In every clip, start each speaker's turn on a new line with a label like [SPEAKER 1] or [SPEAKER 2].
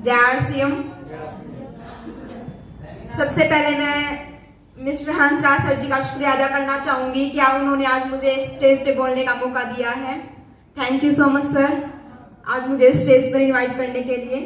[SPEAKER 1] जय आरसीएम। सबसे पहले मैं मिस्टर हंसराज सर जी का शुक्रिया अदा करना चाहूंगी कि उन्होंने आज मुझे स्टेज पे बोलने का मौका दिया है। Thank you so much sir, आज मुझे स्टेज पर इनवाइट करने के लिए।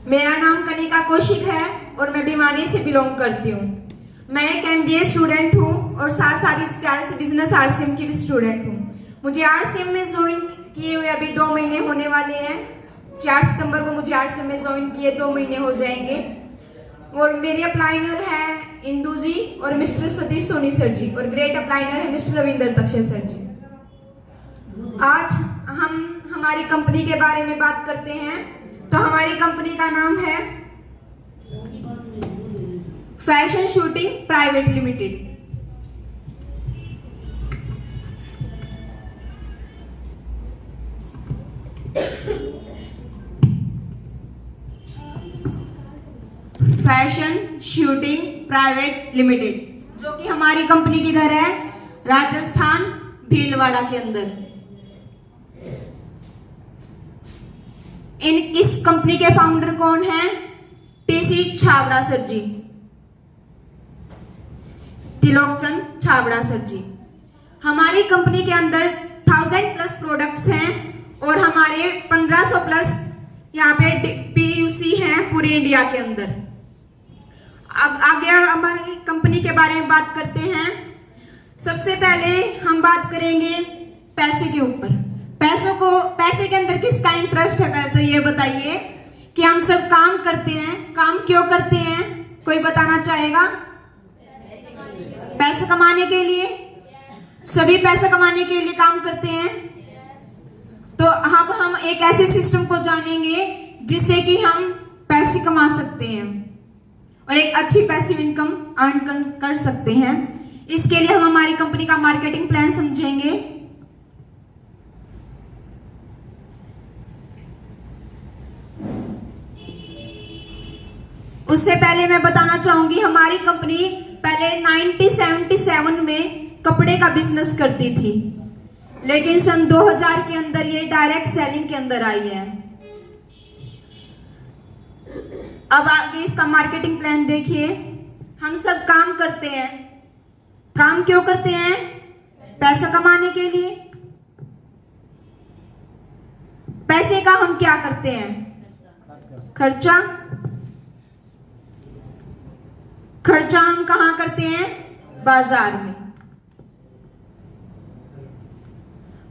[SPEAKER 1] मेरा नाम कनिका कौशिक है और मैं भिवानी से बिलोंग करती हूँ। मैं एक MBA स्टूडेंट हूँ और साथ साथ इस प्यार से बिजनेस RCM की भी स्टूडेंट हूँ। मुझे RCM में ज्वाइन किए हुए अभी 2 महीने होने वाले हैं। 4 सितंबर को मुझे RCM में ज्वाइन किए 2 महीने हो जाएंगे। और मेरे अपलाइनर है इंदू जी और मिस्टर सतीश सोनी सर जी, और ग्रेट अपलाइनर है मिस्टर रविंदर तक्षय सर जी। आज हम हमारी कंपनी के बारे में बात करते हैं। तो हमारी कंपनी का नाम है fashion shooting private limited. Fashion shooting private limited, जो कि हमारी कंपनी की घर है राजस्थान भीलवाड़ा के अंदर। इस कंपनी के फाउंडर कौन हैं? TC छाबड़ा सर जी, तिलोकचंद छाबड़ा सर जी। हमारी कंपनी के अंदर 1000+ प्रोडक्ट्स हैं और हमारे 1500+ यहाँ पे PUC हैं पूरे इंडिया के अंदर। आगे हमारी कंपनी के बारे में बात करते हैं। सबसे पहले हम बात करेंगे पैसे के ऊपर। पैसे के अंदर किसका इंटरेस्ट है? पहले तो ये बताइए कि हम सब काम करते हैं, काम क्यों करते हैं? कोई बताना चाहेगा? पैसे कमाने के लिए। सभी पैसे कमाने के लिए काम करते हैं। तो अब हम एक ऐसे सिस्टम को जानेंगे जिससे कि हम पैसे कमा सकते हैं और एक अच्छी पैसिव इनकम अर्न कर सकते हैं। इसके लिए हम हमारी कंपनी का मार्केटिंग प्लान समझेंगे। उससे पहले मैं बताना चाहूंगी हमारी कंपनी पहले 1977 में कपड़े का बिजनेस करती थी, लेकिन सन 2000 के अंदर ये डायरेक्ट सेलिंग के अंदर आई है। अब आगे इसका मार्केटिंग प्लान देखिए। हम सब काम करते हैं। काम क्यों करते हैं? पैसा कमाने के लिए। पैसे का हम क्या करते हैं? खर्चा हम कहाँ करते हैं? बाजार में।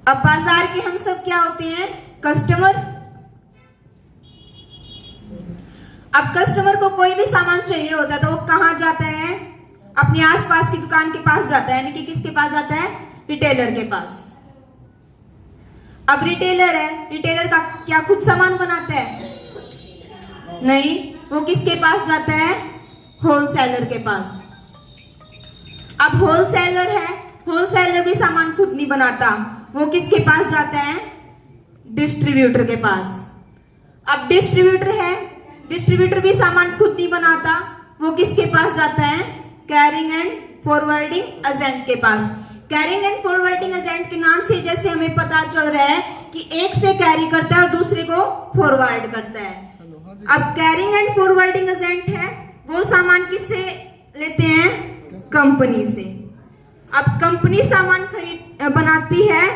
[SPEAKER 1] अब बाजार के हम सब क्या होते हैं? कस्टमर। अब कस्टमर को कोई भी सामान चाहिए होता है तो वो कहाँ जाता है? अपने आसपास की दुकान के पास जाता है, यानी कि किसके पास जाता है? रिटेलर के पास। अब रिटेलर है, रिटेलर का क्या खुद सामान बनाता है? नहीं, वो किसके पास जाता है? होलसेलर के पास। अब होलसेलर है, होलसेलर भी सामान खुद नहीं बनाता, वो किसके पास जाता है? डिस्ट्रीब्यूटर के पास। अब डिस्ट्रीब्यूटर है, डिस्ट्रीब्यूटर भी सामान खुद नहीं बनाता, वो किसके पास जाता है? कैरिंग एंड फॉरवर्डिंग एजेंट के पास। कैरिंग एंड फॉरवर्डिंग एजेंट के नाम से जैसे हमें पता चल रहा है कि एक से कैरी करता है और दूसरे को फॉरवर्ड करता है। अब कैरिंग एंड फॉरवर्डिंग एजेंट है, वो सामान किससे लेते हैं? कंपनी से। अब कंपनी सामान बनाती है,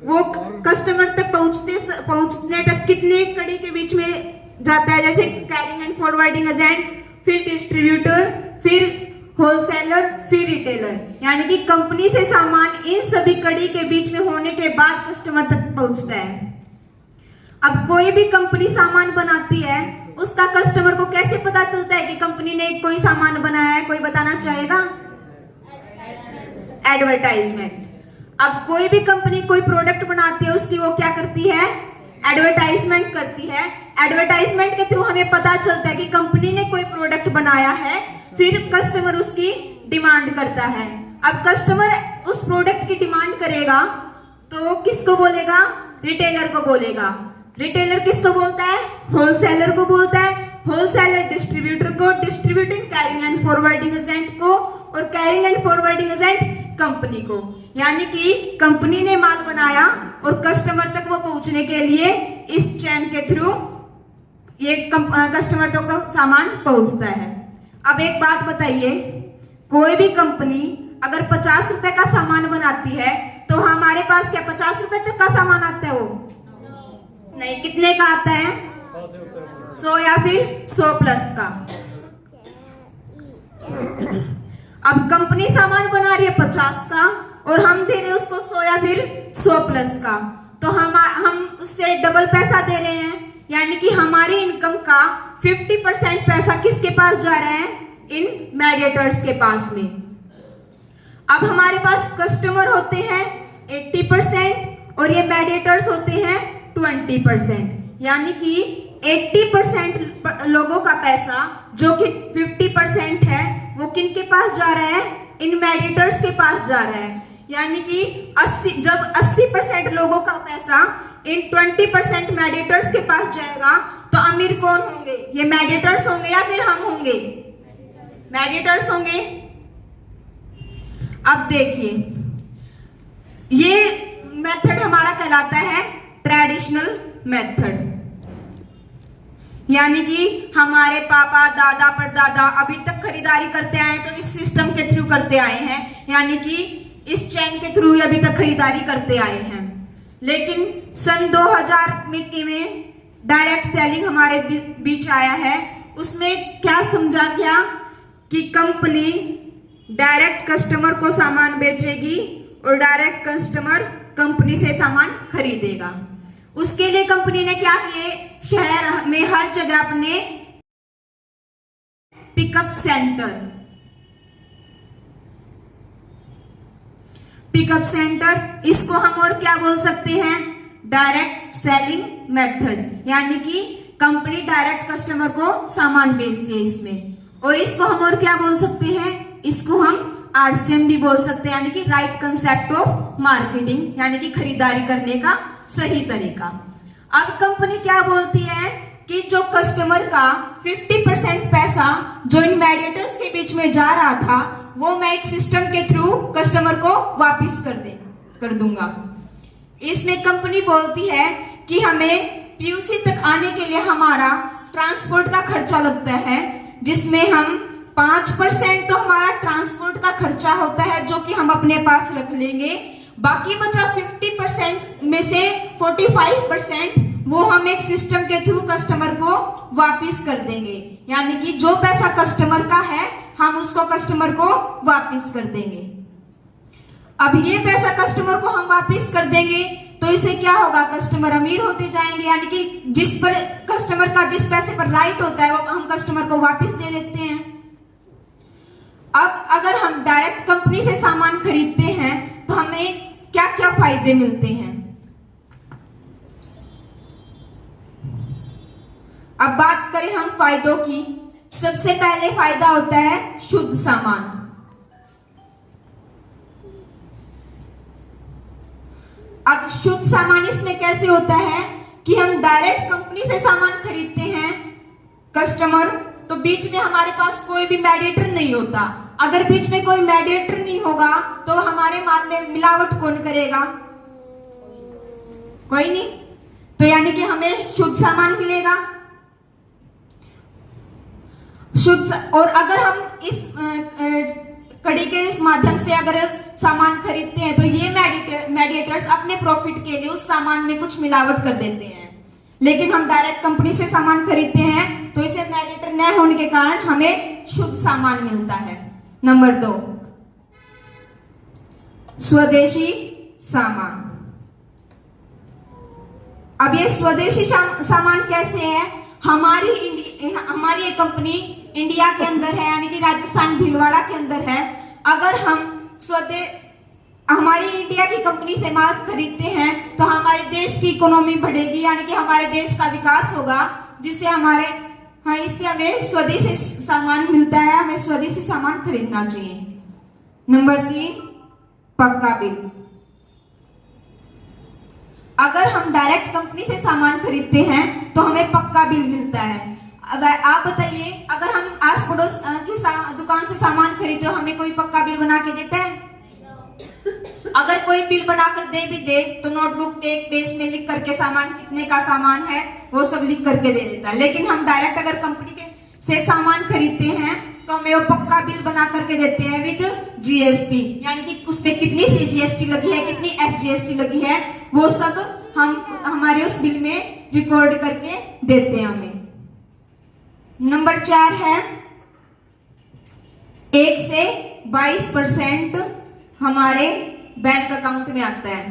[SPEAKER 1] वो कस्टमर तक पहुंचने तक कितने कड़ी के बीच में जाता है? जैसे कैरिंग एंड फॉरवर्डिंग एजेंट, फिर डिस्ट्रीब्यूटर, फिर होलसेलर, फिर रिटेलर, यानी कि कंपनी से सामान इन सभी कड़ी के बीच में होने के बाद कस्टमर तक पहुंचता है। अब कोई भी कंपनी सामान बनाती है, उसका कस्टमर को कैसे पता चलता है कि कंपनी ने कोई सामान बनाया है? कोई बताना चाहेगा? एडवर्टाइजमेंट। अब कोई भी कंपनी कोई प्रोडक्ट बनाती है, उसकी वो क्या करती है? एडवर्टाइजमेंट करती है। एडवर्टाइजमेंट के थ्रू हमें पता चलता है कि कंपनी ने कोई प्रोडक्ट बनाया है, फिर कस्टमर उसकी डिमांड करता है। अब कस्टमर उस प्रोडक्ट की डिमांड करेगा तो किसको बोलेगा? रिटेलर को बोलेगा। रिटेलर किसको बोलता है? होलसेलर को बोलता है। होलसेलर डिस्ट्रीब्यूटर को, distributing carrying and forwarding agent को, और carrying and forwarding agent company को। यानी कि कंपनी ने माल बनाया और कस्टमर तक वो पहुंचने के लिए इस चैन के थ्रू ये कस्टमर तक तो सामान पहुंचता है। अब एक बात बताइए, कोई भी कंपनी अगर 50 रुपए का सामान बनाती है तो हमारे पास क्या 50 रुपए तक का सामान आता है? वो नहीं, कितने का आता है? 100 या फिर 100 प्लस का। अब कंपनी सामान बना रही है 50 का और हम दे रहे हैं उसको 100 या फिर 100 प्लस का, तो हम उससे डबल पैसा दे रहे हैं। यानी कि हमारी इनकम का 50% पैसा किसके पास जा रहा है? इन मेडिएटर्स के पास में। अब हमारे पास कस्टमर होते हैं 80% और ये मेडिएटर्स होते हैं 20%। यानी कि 80% लोगों का पैसा जो कि 50% है वो किन के पास जा रहा है? इन मेडिएटर्स के पास जा रहा है। यानी कि 80% लोगों का पैसा इन 20% मेडिएटर्स के पास जाएगा तो अमीर कौन होंगे? ये मेडिएटर्स होंगे या फिर हम होंगे? मेडिएटर्स होंगे। अब देखिए, ये मेथड हमारा कहलाता है ट्रेडिशनल मेथड। यानी कि हमारे पापा दादा परदादा अभी तक खरीदारी करते आए तो इस सिस्टम के थ्रू करते आए हैं, यानी कि इस चैन के थ्रू अभी तक खरीदारी करते आए हैं। लेकिन सन 2000 में डायरेक्ट सेलिंग हमारे बीच आया है। उसमें क्या समझा गया कि कंपनी डायरेक्ट कस्टमर को सामान बेचेगी और डायरेक्ट कस्टमर कंपनी से सामान खरीदेगा। उसके लिए कंपनी ने क्या किए, शहर में हर जगह अपने पिकअप सेंटर, इसको हम और क्या बोल सकते हैं? Direct selling method. यानी कि कंपनी डायरेक्ट कस्टमर को सामान बेचती है इसमें। और इसको हम और क्या बोल सकते हैं? इसको हम RCM भी बोल सकते हैं, यानी कि राइट कंसेप्ट ऑफ मार्केटिंग, यानी कि खरीदारी करने का सही तरीका। अब कंपनी क्या बोलती है कि जो कस्टमर का 50% पैसा जो इन मेडिएटर्स के बीच में जा रहा था वो मैं एक सिस्टम के थ्रू कस्टमर को वापस कर दूंगा। इसमें कंपनी बोलती है कि हमें PUC तक आने के लिए हमारा ट्रांसपोर्ट का खर्चा लगता है, जिसमें हम 5% तो हमारा ट्रांसपोर्ट का खर्चा होता है जो कि हम अपने पास रख लेंगे। बाकी बचा 50% में से 45% वो हम एक सिस्टम के थ्रू कस्टमर को वापस कर देंगे। यानी कि जो पैसा कस्टमर का है हम उसको कस्टमर को वापस कर देंगे। अब ये पैसा कस्टमर को हम वापस कर देंगे तो इससे क्या होगा? कस्टमर अमीर होते जाएंगे। यानी कि जिस पर कस्टमर का जिस पैसे पर राइट होता है वो हम कस्टमर को वापस दे देते हैं। अब अगर हम डायरेक्ट कंपनी से सामान खरीदते हैं तो हमें क्या क्या फायदे मिलते हैं? अब बात करें हम फायदों की। सबसे पहले फायदा होता है शुद्ध सामान। अब शुद्ध सामान इसमें कैसे होता है कि हम डायरेक्ट कंपनी से सामान खरीदते हैं कस्टमर, तो बीच में हमारे पास कोई भी मेडिएटर नहीं होता। अगर बीच में कोई मेडिएटर नहीं होगा तो हमारे माल में मिलावट कौन करेगा? कोई नहीं। तो यानी कि हमें शुद्ध सामान मिलेगा। और अगर हम इस कड़ी के इस माध्यम से अगर सामान खरीदते हैं तो ये मेडिएटर्स अपने प्रॉफिट के लिए उस सामान में कुछ मिलावट कर देते हैं। लेकिन हम डायरेक्ट कंपनी से सामान खरीदते हैं तो इसे मेडिएटर न होने के कारण हमें शुद्ध सामान मिलता है। नंबर 2, स्वदेशी सामान। अब ये स्वदेशी सामान कैसे है? हमारी ये कंपनी इंडिया के अंदर है, यानी कि राजस्थान भीलवाड़ा के अंदर है। अगर हम हमारी इंडिया की कंपनी से माल खरीदते हैं तो हमारे देश की इकोनॉमी बढ़ेगी, यानी कि हमारे देश का विकास होगा, जिससे इससे हमें स्वदेशी सामान मिलता है। हमें स्वदेशी सामान खरीदना चाहिए। नंबर 3, पक्का बिल। अगर हम डायरेक्ट कंपनी से सामान खरीदते हैं तो हमें पक्का बिल मिलता है। अब आप बताइए, अगर हम आस पड़ोस की दुकान से सामान खरीदते हो हमें कोई पक्का बिल बना के देता है? अगर कोई बिल बनाकर दे भी दे तो नोटबुक पे एक पेज में लिख करके सामान कितने का सामान है वो सब लिख करके दे देता है। लेकिन हम डायरेक्ट अगर कंपनी के से सामान खरीदते हैं तो हमें वो पक्का बिल बना करके देते हैं विद जीएसटी, यानी कि उस पे कितनी सी जीएसटी लगी है, कितनी एसजीएसटी लगी है, वो सब हम हमारे उस बिल में रिकॉर्ड करके देते हैं हमें। नंबर 4 है 1 से 22% हमारे बैंक अकाउंट में आता है।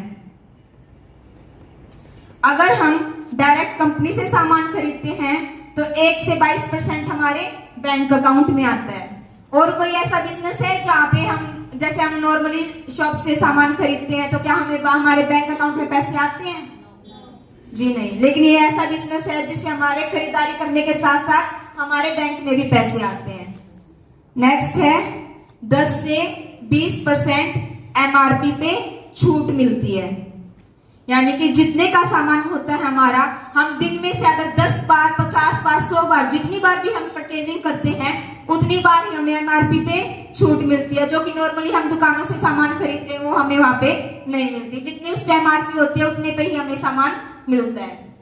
[SPEAKER 1] अगर हम डायरेक्ट कंपनी से सामान खरीदते हैं तो 1 से 22% हमारे बैंक अकाउंट में आता है। और कोई ऐसा बिजनेस है जहाँ पे हम जैसे हम नॉर्मली शॉप से सामान खरीदते हैं तो क्या हमें हमारे बैंक अकाउंट में पैसे आते हैं? जी नहीं। लेकिन ये ऐसा बिजनेस है जिससे हमारे खरीदारी करने के साथ साथ हमारे बैंक में भी पैसे आते हैं। नेक्स्ट है 10 से 20% एमआरपी पे छूट मिलती है, यानी कि जितने का सामान होता है हमारा, हम दिन में से अगर 10 बार 50 बार 100 बार जितनी बार भी हम परचेजिंग करते हैं उतनी बार ही हमें एमआरपी पे छूट मिलती है, जो कि नॉर्मली हम दुकानों से सामान खरीदते हैं वो हमें वहां पे नहीं मिलती। जितनी उस पे एमआरपी होती है उतने पे ही हमें सामान मिलता है।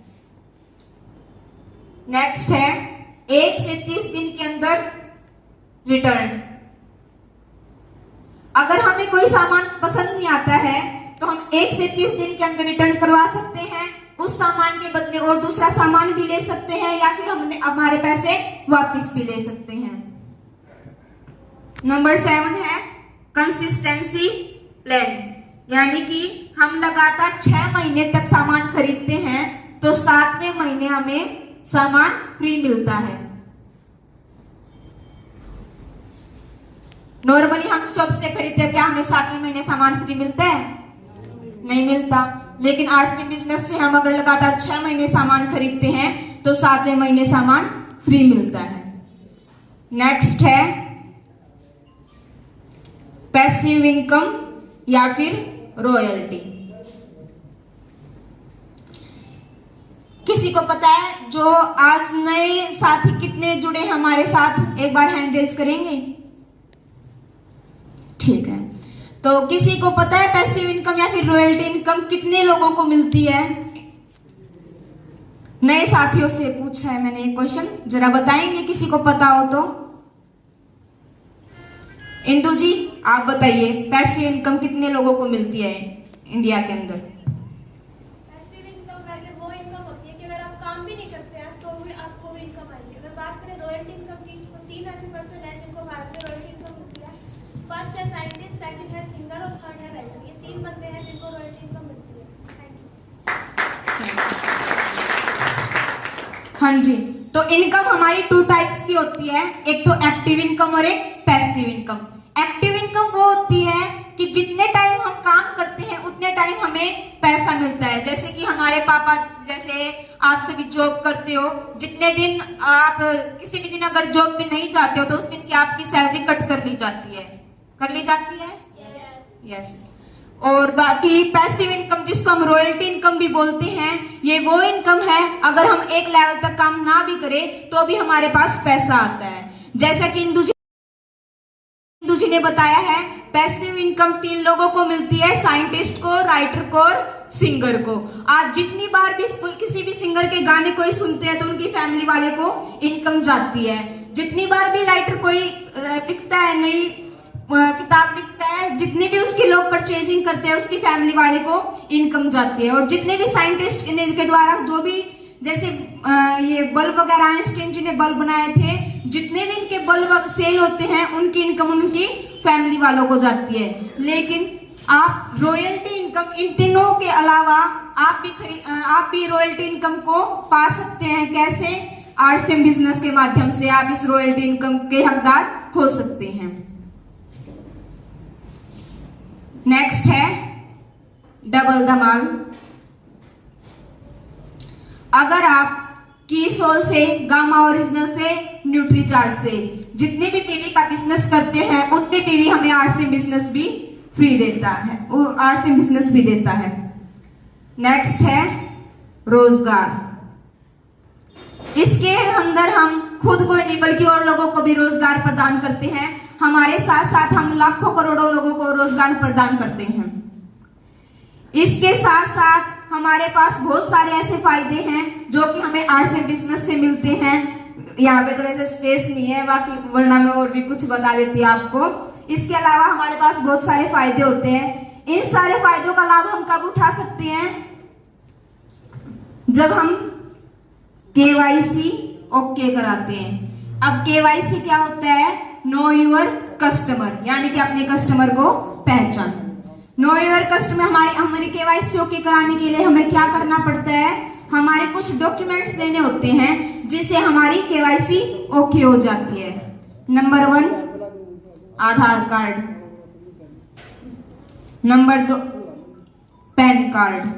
[SPEAKER 1] नेक्स्ट है 1 से 30 दिन के अंदर रिटर्न। अगर हमें कोई सामान पसंद नहीं आता है तो हम 1 से 30 दिन के अंदर रिटर्न करवा सकते हैं, उस सामान के बदले और दूसरा सामान भी ले सकते हैं या फिर हमने हमारे पैसे वापस भी ले सकते हैं। नंबर 7 है कंसिस्टेंसी प्लान, यानी कि हम लगातार 6 महीने तक सामान खरीदते हैं तो 7वें महीने हमें सामान फ्री मिलता है। नॉर्मली हम शॉप से खरीदते हैं, क्या हमें 7वें महीने सामान फ्री मिलता है? नहीं मिलता। लेकिन आरसी बिजनेस से हम अगर लगातार 6 महीने सामान खरीदते हैं तो 7वें महीने सामान फ्री मिलता है। नेक्स्ट है पैसिव इनकम या फिर रॉयल्टी। किसी को पता है जो आज नए साथी कितने जुड़े हमारे साथ? एक बार हैंड रेज करेंगे। ठीक है, तो किसी को पता है पैसिव इनकम या फिर रॉयल्टी इनकम कितने लोगों को मिलती है? नए साथियों से पूछा है मैंने एक क्वेश्चन, जरा बताएंगे किसी को पता हो तो। इंदु जी आप बताइए पैसिव इनकम कितने लोगों को मिलती है इंडिया के अंदर?
[SPEAKER 2] पैसिव इनकम वैसे वो इनकम होती है कि अगर आप काम भी नहीं करते हैं तो भी आपको भी इनकम आएगी। अगर बात करें रॉयल्टी इनकम की तो 3 ऐसे पर्सन हैं जिनको भारत में रॉयल्टी इनकम मिलती है। फर्स्ट है साइंटिस्ट, सेकंड है सिंगर और थर्ड है राइटर। ये 3 बंदे हैं जिनको रॉयल्टी इनकम मिलती है। Thank you.
[SPEAKER 1] हाँ जी, तो इनकम हमारी 2 टाइप्स की होती है, एक तो एक्टिव इनकम और एक पैसिव इनकम। एक्टिव इनकम वो होती है कि जितने टाइम हम काम करते हैं उतने टाइम हमें पैसा मिलता है। जैसे कि हमारे पापा, जैसे आप सभी जॉब करते हो, जितने दिन आप किसी भी दिन अगर जॉब में नहीं जाते हो तो उस दिन की आपकी सैलरी कट कर ली जाती है। कर ली जाती है? यस। और बाकी पैसिव इनकम जिसको हम रॉयल्टी इनकम भी बोलते हैं, ये वो इनकम है अगर हम एक लेवल तक काम ना भी करें तो भी हमारे पास पैसा आता है। जैसा कि इंदु जी ने बताया है, पैसिव इनकम 3 लोगों को मिलती है, साइंटिस्ट को, राइटर को और सिंगर को। आज जितनी बार भी किसी भी सिंगर के गाने कोई सुनते हैं तो उनकी फैमिली वाले को इनकम जाती है। जितनी बार भी राइटर कोई लिखता है, नई किताब लिखता है, जितने भी उसके लोग परचेजिंग करते हैं उसकी फैमिली वाले को इनकम जाती है। और जितने भी साइंटिस्ट के द्वारा जो भी जैसे ये बल्ब वगैरह आइंस्टाइन जी ने बल्ब बनाए थे, जितने भी इनके बल्ब सेल होते हैं उनकी इनकम उनकी फैमिली वालों को जाती है। लेकिन आप रॉयल्टी इनकम, इन तीनों के अलावा आप भी रॉयल्टी इनकम को पा सकते हैं। कैसे? आरसीएम बिजनेस के माध्यम से आप इस रॉयल्टी इनकम के हकदार हो सकते हैं। नेक्स्ट है डबल धमाल। अगर आप कीसोल से, गामा ओरिजिनल से, न्यूट्रीचार्ज से जितने भी टीवी का बिजनेस करते हैं उतने टीवी हमें आरसीएम बिजनेस भी फ्री देता है, आरसीएम बिजनेस भी देता है। नेक्स्ट है रोजगार। इसके अंदर हम खुद को नहीं बल्कि और लोगों को भी रोजगार प्रदान करते हैं। हमारे साथ साथ हम लाखों करोड़ों लोगों को रोजगार प्रदान करते हैं। इसके साथ साथ हमारे पास बहुत सारे ऐसे फायदे हैं जो कि हमें आर्ट्स एंड बिजनेस से मिलते हैं। यहाँ पे तो वैसे स्पेस नहीं है, बाकी वरना मैं और भी कुछ बता देती आपको। इसके अलावा हमारे पास बहुत सारे फायदे होते हैं। इन सारे फायदों का लाभ हम कब उठा सकते हैं? जब हम KYC ओके कराते हैं। अब KYC क्या होता है? नो योर कस्टमर, यानी कि अपने कस्टमर को पहचान। नो योर कस्टमर हमारी KYC ओके कराने के लिए हमें क्या करना पड़ता है? हमारे कुछ डॉक्यूमेंट्स देने होते हैं जिससे हमारी KYC ओके हो जाती है। Number 1 Aadhaar card, number 2 PAN card,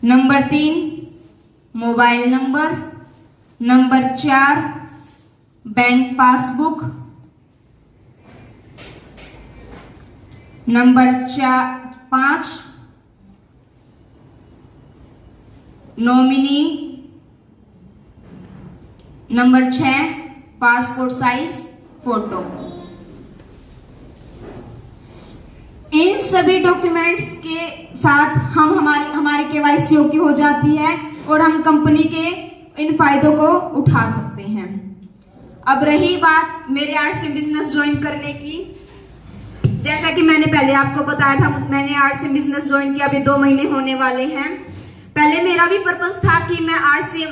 [SPEAKER 1] number 3 mobile number, number 4 bank passbook, number 5 nominee, number 6 passport size photo. इन सभी डॉक्यूमेंट्स के साथ हम हमारी KYC ओके हो जाती है और हम कंपनी के इन फायदों को उठा सकते हैं। अब रही बात मेरे आर्ट्स एंड बिजनेस ज्वाइन करने की। जैसा कि मैंने पहले आपको बताया था, मैंने आर्ट्स एंड बिजनेस ज्वाइन किया, अभी 2 महीने होने वाले हैं। पहले मेरा भी पर्पस था कि मैं आर्ट्स से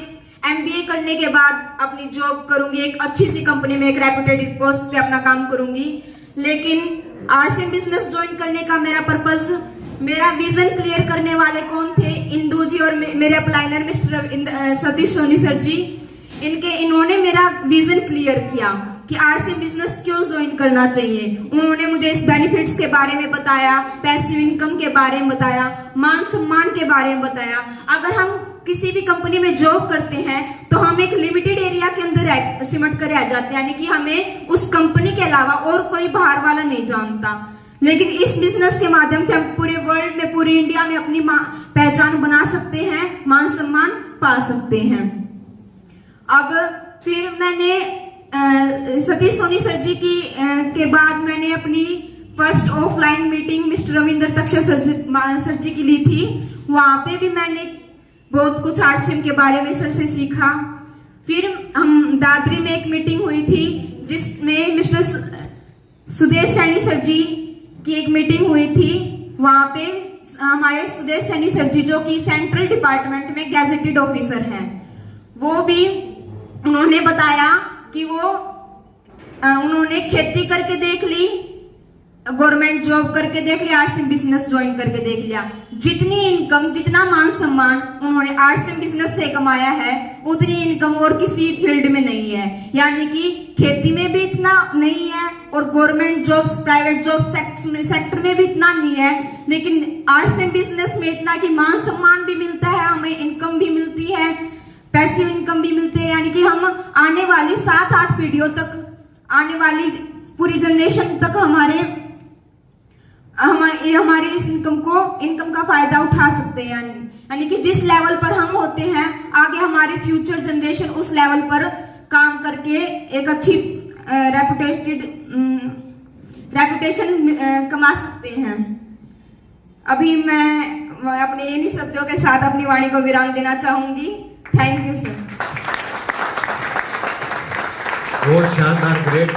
[SPEAKER 1] MBA करने के बाद अपनी जॉब करूंगी, एक अच्छी सी कंपनी में एक रेपुटेड पोस्ट पे अपना काम करूंगी। लेकिन आर्ट्स एंड बिजनेस ज्वाइन करने का मेरा पर्पस, मेरा विजन क्लियर करने वाले कौन थे? इंदू जी और मेरे upliner mister Satish Soni sir जी। इन्होंने मेरा विजन क्लियर किया कि आर्ट्स एंड बिजनेस क्यों ज्वाइन करना चाहिए। उन्होंने मुझे इस बेनिफिट्स के बारे में बताया, पैसिव इनकम के बारे में बताया, मान सम्मान के बारे में बताया। अगर हम किसी भी कंपनी में जॉब करते हैं तो हम एक लिमिटेड एरिया के अंदर सिमट कर रह जाते हैं, यानी कि हमें उस कंपनी के अलावा और कोई बाहर वाला नहीं जानता। लेकिन इस बिजनेस के माध्यम से हम पूरे वर्ल्ड में, पूरी इंडिया में अपनी पहचान बना सकते हैं, मान सम्मान पा सकते हैं। अब फिर मैंने सतीश सोनी सर जी के बाद मैंने अपनी first offline meeting mister Ravindra Takshar sir ji की ली थी। वहां पे भी मैंने बहुत कुछ आरसीएम के बारे में सर से सीखा। फिर हम दादरी में एक मीटिंग हुई थी जिसमें मिस्टर सुदेश सैनी सर जी की एक मीटिंग हुई थी। वहां पे हमारे सुदेश सैनी सर जी, जो कि सेंट्रल डिपार्टमेंट में गैजेटेड ऑफिसर हैं, वो भी उन्होंने बताया कि उन्होंने खेती करके देख ली, गवर्नमेंट जॉब करके देख लिया, आर्ट्स एंड बिजनेस ज्वाइन करके देख लिया। जितनी इनकम, जितना मान सम्मान उन्होंने आर्ट्स एंड बिजनेस से कमाया है, उतनी इनकम और किसी फील्ड में नहीं है। यानी कि खेती में भी इतना नहीं है और government jobs, private job sector में भी इतना नहीं है। लेकिन आर्ट्स एंड बिजनेस में इतना कि मान सम्मान भी मिलता है, हमें इनकम भी मिलती है, पैसिव इनकम भी मिलती है। यानी कि हम आने वाली 7-8 पीढ़ियों तक, आने वाली पूरी जनरेशन तक हमारी इस इनकम का फायदा उठा सकते हैं। यानी कि जिस लेवल पर हम होते हैं, आगे हमारी फ्यूचर जनरेशन उस लेवल पर काम करके एक अच्छी रेपुटेशन कमा सकते हैं। अभी मैं अपने इन्हीं शब्दों के साथ अपनी वाणी को विराम देना चाहूंगी। Thank you sir.
[SPEAKER 3] बहुत शानदार, ग्रेट।